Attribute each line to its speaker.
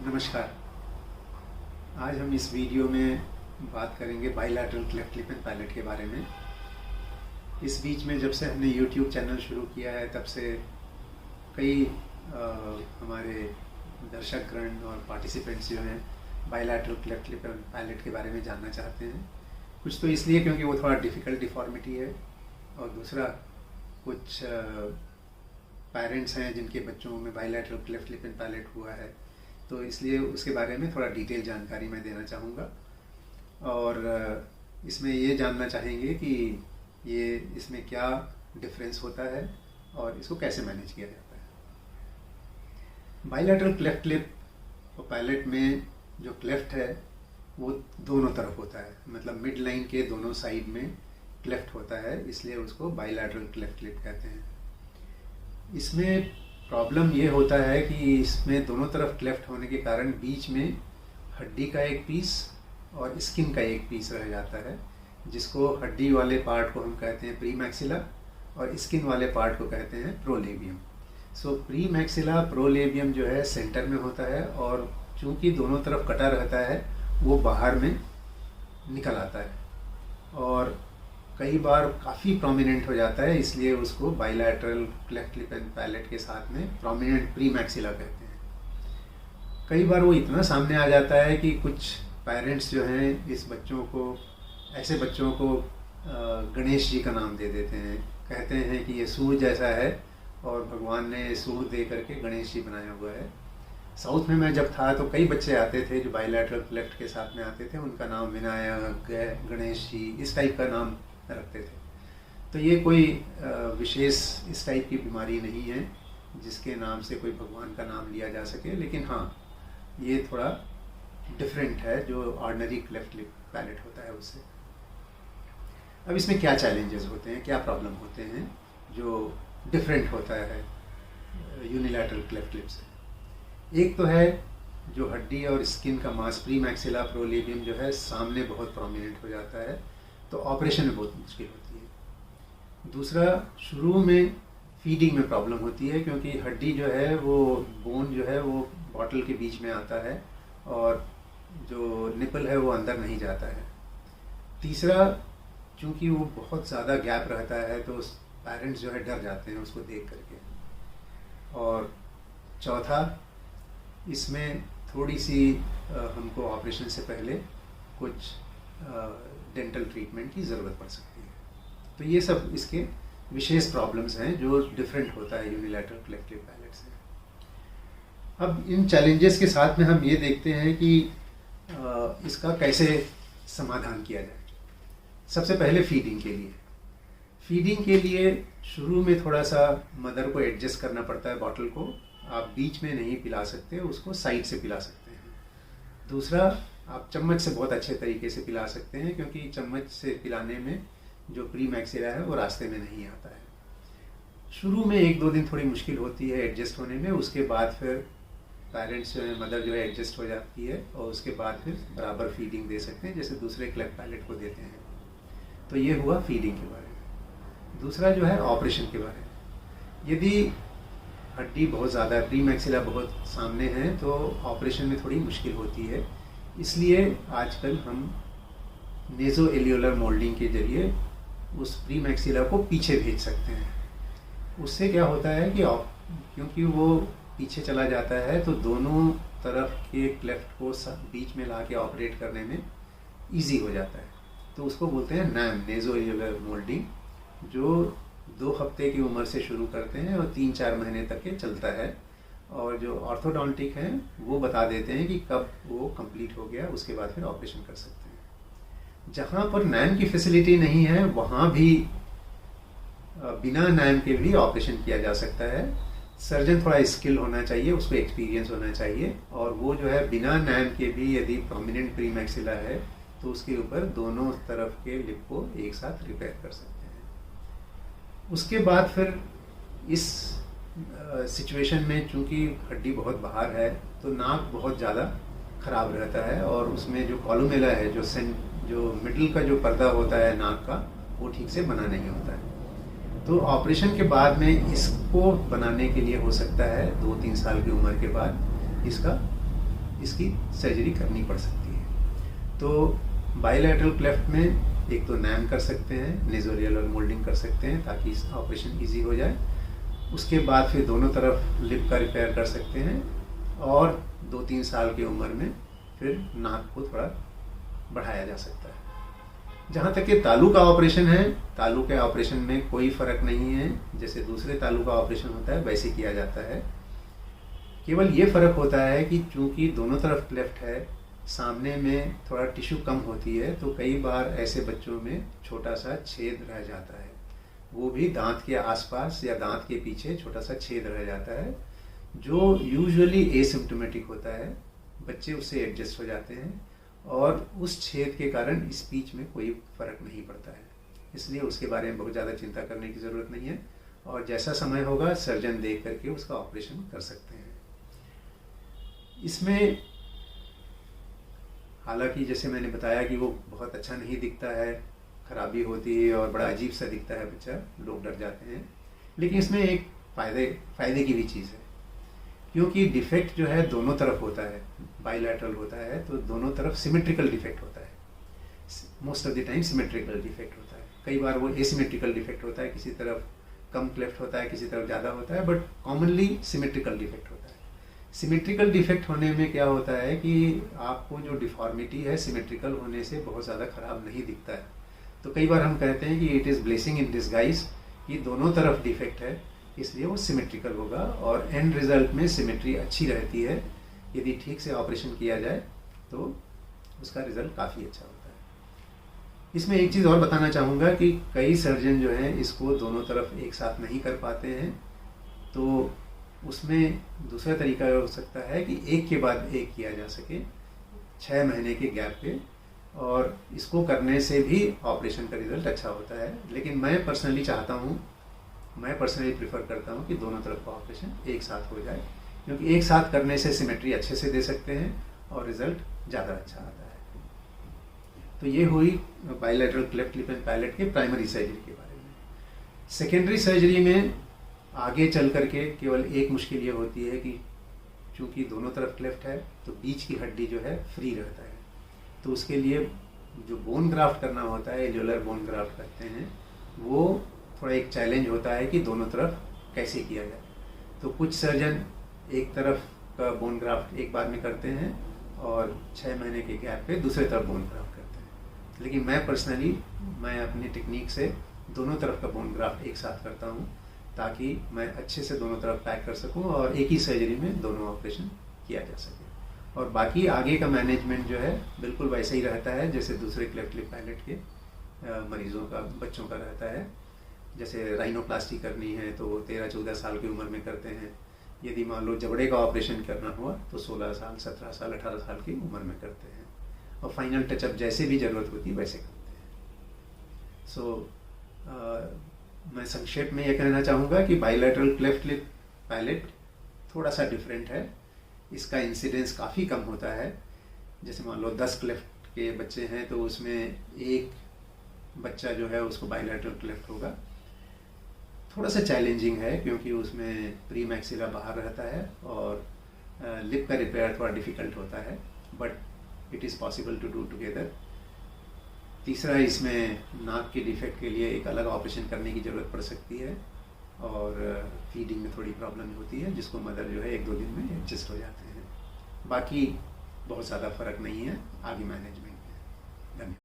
Speaker 1: नमस्कार। आज हम इस वीडियो में बात करेंगे bilateral cleft lip and palate के बारे में। इस बीच में जब से हमने YouTube चैनल शुरू किया है तब से कई हमारे दर्शकगण और पार्टिसिपेंट्स जो हैं bilateral cleft lip and palate के बारे में जानना चाहते हैं। कुछ तो इसलिए क्योंकि वो थोड़ा डिफ़िकल्ट डिफ़ॉर्मिटी है, और दूसरा कुछ पेरेंट्स हैं जिनके बच्चों में bilateral cleft lip and palate हुआ है, तो इसलिए उसके बारे में थोड़ा डिटेल जानकारी मैं देना चाहूँगा। और इसमें ये जानना चाहेंगे कि इसमें क्या डिफरेंस होता है और इसको कैसे मैनेज किया जाता है। बाइलैटरल क्लेफ्ट लिप और पैलेट में जो क्लेफ्ट है वो दोनों तरफ होता है, मतलब मिड लाइन के दोनों साइड में क्लेफ्ट होता है, इसलिए उसको बाइलैटरल क्लेफ्ट लिप कहते हैं। इसमें प्रॉब्लम ये होता है कि इसमें दोनों तरफ क्लेफ्ट होने के कारण बीच में हड्डी का एक पीस और स्किन का एक पीस रह जाता है, जिसको हड्डी वाले पार्ट को हम कहते हैं प्रीमैक्सिला और स्किन वाले पार्ट को कहते हैं प्रोलेबियम। सो प्रीमैक्सिला प्रोलेबियम जो है सेंटर में होता है, और चूंकि दोनों तरफ कटा रहता है वो बाहर में निकल आता है और कई बार काफ़ी प्रोमिनेंट हो जाता है, इसलिए उसको bilateral cleft lip and palate के साथ में प्रोमिनेंट प्रीमैक्सिला कहते हैं। कई बार वो इतना सामने आ जाता है कि कुछ पेरेंट्स जो हैं इस ऐसे बच्चों को गणेश जी का नाम दे देते हैं, कहते हैं कि ये सूर्य जैसा है और भगवान ने सूर्य दे करके गणेश जी बनाया हुआ है। साउथ में मैं जब था तो कई बच्चे आते थे जो बाइलैटरल क्लेफ्ट के साथ में आते थे, उनका नाम विनायक, गणेश जी, इस टाइप का नाम रखते थे। तो ये कोई विशेष इस टाइप की बीमारी नहीं है जिसके नाम से कोई भगवान का नाम लिया जा सके, लेकिन हाँ ये थोड़ा डिफरेंट है जो ऑर्डिनरी क्लेफ्ट लिप पैलेट होता है उससे। अब इसमें क्या चैलेंजेस होते हैं, क्या प्रॉब्लम होते हैं जो डिफरेंट होता है यूनिलैटरल क्लेफ्ट लिप से। एक तो है जो हड्डी और स्किन का मांस प्रीमैक्सिला प्रोलेबियम जो है सामने बहुत प्रोमिनेंट हो जाता है, तो ऑपरेशन में बहुत मुश्किल होती है। दूसरा, शुरू में फीडिंग में प्रॉब्लम होती है क्योंकि हड्डी जो है वो बोन जो है वो बॉटल के बीच में आता है और जो निपल है वो अंदर नहीं जाता है। तीसरा, चूंकि वो बहुत ज़्यादा गैप रहता है तो पेरेंट्स जो है डर जाते हैं उसको देख करके। और चौथा, इसमें थोड़ी सी हमको ऑपरेशन से पहले कुछ डेंटल ट्रीटमेंट की ज़रूरत पड़ सकती है। तो ये सब इसके विशेष प्रॉब्लम्स हैं जो डिफरेंट होता है यूनिलैटरल क्लेफ्ट लिप पैलेट से। अब इन चैलेंजेस के साथ में हम ये देखते हैं कि इसका कैसे समाधान किया जाए। सबसे पहले फीडिंग के लिए शुरू में थोड़ा सा मदर को एडजस्ट करना पड़ता है बॉटल को। आप बीच में नहीं पिला सकते, उसको साइड से पिला सकते हैं। दूसरा, आप चम्मच से बहुत अच्छे तरीके से पिला सकते हैं क्योंकि चम्मच से पिलाने में जो प्रीमैक्सिला है वो रास्ते में नहीं आता है। शुरू में 1-2 दिन थोड़ी मुश्किल होती है एडजस्ट होने में, उसके बाद फिर पेरेंट्स जो है मदर जो है एडजस्ट हो जाती है और उसके बाद फिर बराबर फीडिंग दे सकते हैं जैसे दूसरे क्लेफ्ट पैलेट को देते हैं। तो ये हुआ फीडिंग के बारे में। दूसरा जो है ऑपरेशन के बारे में। यदि हड्डी बहुत ज़्यादा प्रीमैक्सिला बहुत सामने है तो ऑपरेशन में थोड़ी मुश्किल होती है, इसलिए आजकल हम नेज़ो एलियोलर मोल्डिंग के जरिए उस प्रीमैक्सिला को पीछे भेज सकते हैं। उससे क्या होता है कि क्योंकि वो पीछे चला जाता है तो दोनों तरफ के क्लेफ्ट को बीच में ला के ऑपरेट करने में इजी हो जाता है। तो उसको बोलते हैं नैम, नेज़ो एलियोलर मोल्डिंग, जो 2 हफ्ते की उम्र से शुरू करते हैं और 3-4 महीने तक के चलता है। और जो ऑर्थोडोंटिक हैं वो बता देते हैं कि कब वो कंप्लीट हो गया, उसके बाद फिर ऑपरेशन कर सकते हैं। जहाँ पर नैम की फैसिलिटी नहीं है वहाँ भी बिना नैम के भी ऑपरेशन किया जा सकता है। सर्जन थोड़ा स्किल होना चाहिए, उसको एक्सपीरियंस होना चाहिए, और वो जो है बिना नैम के भी यदि प्रोमिनेंट प्रीमैक्सिला है तो उसके ऊपर दोनों तरफ के लिप को एक साथ रिपेयर कर सकते हैं। उसके बाद फिर इस सिचुएशन में चूंकि हड्डी बहुत बाहर है तो नाक बहुत ज़्यादा ख़राब रहता है और उसमें जो कॉलुमेला है, जो मिडिल का जो पर्दा होता है नाक का, वो ठीक से बना नहीं होता है। तो ऑपरेशन के बाद में इसको बनाने के लिए हो सकता है 2-3 साल की उम्र के बाद इसका इसकी सर्जरी करनी पड़ सकती है। तो बाइलैटरल क्लेफ्ट में एक तो नैम कर सकते हैं, नेज़ोरियल और मोल्डिंग कर सकते हैं ताकि इस ऑपरेशन ईजी हो जाए। उसके बाद फिर दोनों तरफ लिप का रिपेयर कर सकते हैं और 2-3 साल की उम्र में फिर नाक को थोड़ा बढ़ाया जा सकता है। जहाँ तक कि तालू का ऑपरेशन है, तालू के ऑपरेशन में कोई फ़र्क नहीं है, जैसे दूसरे तालू का ऑपरेशन होता है वैसे किया जाता है। केवल ये फ़र्क होता है कि चूँकि दोनों तरफ क्लेफ्ट है, सामने में थोड़ा टिश्यू कम होती है, तो कई बार ऐसे बच्चों में छोटा सा छेद रह जाता है, वो भी दांत के आसपास या दांत के पीछे छोटा सा छेद रह जाता है, जो यूजुअली एसिम्प्टोमेटिक होता है। बच्चे उससे एडजस्ट हो जाते हैं और उस छेद के कारण स्पीच में कोई फ़र्क नहीं पड़ता है, इसलिए उसके बारे में बहुत ज़्यादा चिंता करने की ज़रूरत नहीं है और जैसा समय होगा सर्जन देख करके उसका ऑपरेशन कर सकते हैं। इसमें हालांकि जैसे मैंने बताया कि वो बहुत अच्छा नहीं दिखता है, खराबी होती है और बड़ा अजीब सा दिखता है बच्चा, लोग डर जाते हैं, लेकिन इसमें एक फ़ायदे की भी चीज़ है, क्योंकि डिफेक्ट जो है दोनों तरफ होता है, बाइलैटरल होता है तो दोनों तरफ सिमेट्रिकल डिफेक्ट होता है। Most of the time symmetrical defect होता है, कई बार वो एसिमेट्रिकल डिफेक्ट होता है, किसी तरफ कम क्लेफ्ट होता है, किसी तरफ ज़्यादा होता है, बट कॉमनली सिमेट्रिकल डिफेक्ट होता है। सिमेट्रिकल डिफेक्ट होने में क्या होता है कि आपको जो डिफॉर्मिटी है सिमेट्रिकल होने से बहुत ज़्यादा ख़राब नहीं दिखता है। तो कई बार हम कहते हैं कि it is blessing in disguise, कि दोनों तरफ डिफेक्ट है इसलिए वो सिमेट्रिकल होगा और एंड रिजल्ट में सिमेट्री अच्छी रहती है। यदि ठीक से ऑपरेशन किया जाए तो उसका रिजल्ट काफ़ी अच्छा होता है। इसमें एक चीज़ और बताना चाहूँगा कि कई सर्जन जो हैं इसको दोनों तरफ एक साथ नहीं कर पाते हैं, तो उसमें दूसरा तरीका हो सकता है कि एक के बाद एक किया जा सके 6 महीने के गैप पे, और इसको करने से भी ऑपरेशन का रिजल्ट अच्छा होता है। लेकिन मैं पर्सनली प्रेफर करता हूँ कि दोनों तरफ का ऑपरेशन एक साथ हो जाए, क्योंकि एक साथ करने से सिमेट्री अच्छे से दे सकते हैं और रिजल्ट ज़्यादा अच्छा आता है। तो ये हुई bilateral cleft lip and palate के प्राइमरी सर्जरी के बारे में। सेकेंडरी सर्जरी में आगे चल करके केवल एक मुश्किल ये होती है कि चूँकि दोनों तरफ क्लेफ्ट है तो बीच की हड्डी जो है फ्री रहता है, तो उसके लिए जो बोन ग्राफ्ट करना होता है, एल्वियोलर बोन ग्राफ्ट करते हैं, वो थोड़ा एक चैलेंज होता है कि दोनों तरफ कैसे किया जाए। तो कुछ सर्जन एक तरफ का बोन ग्राफ्ट एक बार में करते हैं और 6 महीने के गैप पे दूसरे तरफ बोन ग्राफ्ट करते हैं, लेकिन मैं अपनी टेक्निक से दोनों तरफ का बोन ग्राफ्ट एक साथ करता हूँ ताकि मैं अच्छे से दोनों तरफ पैक कर सकूँ और एक ही सर्जरी में दोनों ऑपरेशन किया जा सके। और बाकी आगे का मैनेजमेंट जो है बिल्कुल वैसे ही रहता है जैसे दूसरे क्लेफ्ट लिप पैलेट के मरीजों का, बच्चों का रहता है। जैसे राइनोप्लास्टी करनी है तो वो 13-14 साल की उम्र में करते हैं, यदि मान लो जबड़े का ऑपरेशन करना हुआ तो 16 साल, 17 साल, 18 साल की उम्र में करते हैं, और फाइनल टचअप जैसे भी ज़रूरत होती है वैसे करते हैं। सो मैं संक्षेप में ये कहना चाहूँगा कि बाइलैटरल क्लेफ्ट लिप पैलेट थोड़ा सा डिफरेंट है, इसका इंसिडेंस काफ़ी कम होता है। जैसे मान लो 10 क्लेफ्ट के बच्चे हैं तो उसमें एक बच्चा जो है उसको बाइलैटरल क्लेफ्ट होगा। थोड़ा सा चैलेंजिंग है क्योंकि उसमें प्री मैक्सिला बाहर रहता है और लिप का रिपेयर थोड़ा डिफ़िकल्ट होता है, but it is possible to do together. तीसरा, इसमें नाक के डिफेक्ट के लिए एक अलग ऑपरेशन करने की ज़रूरत पड़ सकती है और फीडिंग में थोड़ी प्रॉब्लम होती है जिसको मदर जो है 1-2 दिन में एडजस्ट हो जाते हैं। बाकी बहुत ज़्यादा फर्क नहीं है आगे मैनेजमेंट में। धन्यवाद।